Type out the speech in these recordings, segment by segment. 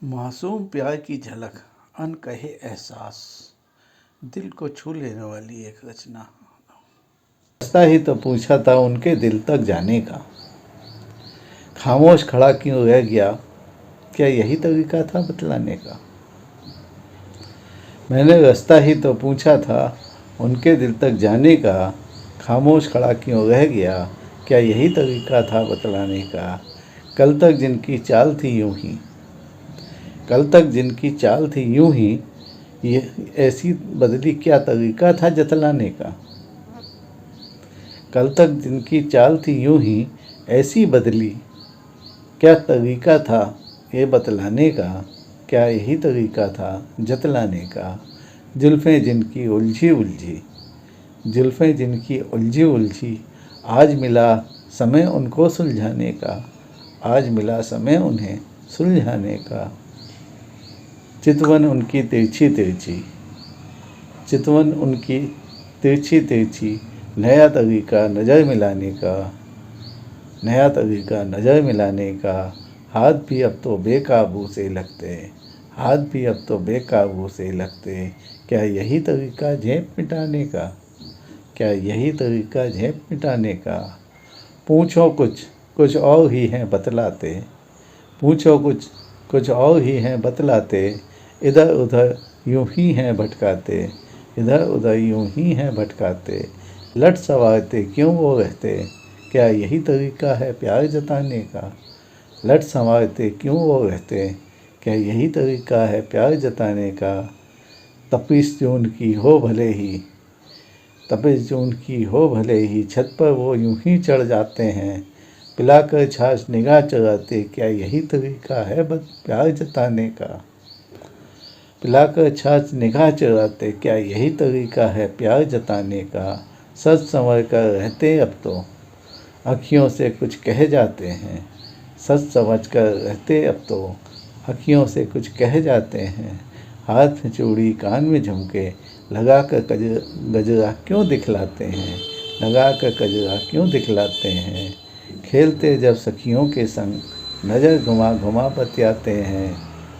मासूम प्यार की झलक, अनकहे एहसास, दिल को छू लेने वाली एक रचना। रास्ता ही तो पूछा था उनके दिल तक जाने का, खामोश खड़ा क्यों रह गया, क्या यही तरीका था बतलाने का। मैंने रास्ता ही तो पूछा था उनके दिल तक जाने का, खामोश खड़ा क्यों रह गया, क्या यही तरीका था बतलाने का। कल तक जिनकी चाल थी यूं ही, कल तक जिनकी चाल थी यूं ही, ये ऐसी बदली क्या तरीका था जतलाने का। कल तक जिनकी चाल थी यूं ही, ऐसी बदली क्या तरीका था ये बतलाने का, क्या यही तरीका था जतलाने का। जुल्फ़ें जिनकी उलझी उलझी, जुल्फ़ें जिनकी उलझी उलझी, आज मिला समय उनको सुलझाने का, आज मिला समय उन्हें सुलझाने का। चितवन उनकी तिरछी तिरछी, चितवन उनकी तिरछी तिरछी, नया तरीका नज़र मिलाने का, नया तरीका नज़र मिलाने का। हाथ भी अब तो बेकाबू से लगते, हाथ भी अब तो बेकाबू से लगते, क्या यही तरीका झेप मिटाने का, क्या यही तरीका झेप मिटाने का। पूछो कुछ कुछ और ही हैं बतलाते, पूछो कुछ कुछ और ही हैं बतलाते, इधर उधर यूं ही हैं भटकाते, इधर उधर यूं ही हैं भटकाते। लट संवारते क्यों वो रहते, क्या यही तरीका है प्यार जताने का। लट संवारते क्यों वो रहते, क्या यही तरीका है प्यार जताने का। तपिश जो उनकी हो भले ही, तपिश जो उनकी हो भले ही, छत पर वो यूं ही चढ़ जाते हैं। पिलाकर छाछ निगाह चुराते, क्या यही तरीका है प्यार जताने का। पिलाकर छाछ निगाह चुराते, क्या यही तरीका है प्यार जताने का। सच संवर कर रहते अब तो, अखियों से कुछ कह जाते हैं। सच समझ कर रहते अब तो, अखियों से कुछ कह जाते हैं। हाथ में चूड़ी कान में झुमके, लगा कर गजरा क्यों दिखलाते हैं, लगा कर गजरा क्यों दिखलाते हैं। खेलते जब सखियों के संग, नज़र घुमा घुमा बतियाते हैं।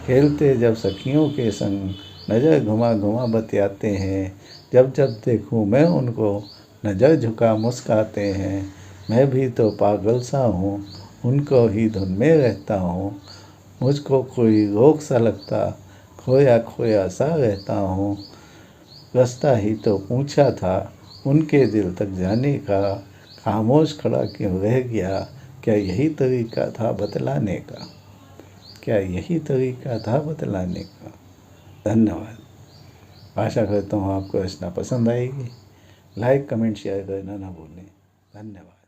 खेलते जब सखियों के संग, नज़र घुमा घुमा बतियाते हैं। जब जब देखूं मैं उनको, नज़र झुका मुस्काते हैं। मैं भी तो पागल सा हूँ, उनको ही धुन में रहता हूँ। मुझको कोई रोक सा लगता, खोया खोया सा रहता हूँ। रास्ता ही तो पूछा था उनके दिल तक जाने का, खामोश खड़ा क्यों रह गया, क्या यही तरीका था बतलाने का, क्या यही तरीका था बतलाने का। धन्यवाद। आशा करता हूँ आपको रचना पसंद आएगी। लाइक कमेंट शेयर करना ना भूलें। धन्यवाद।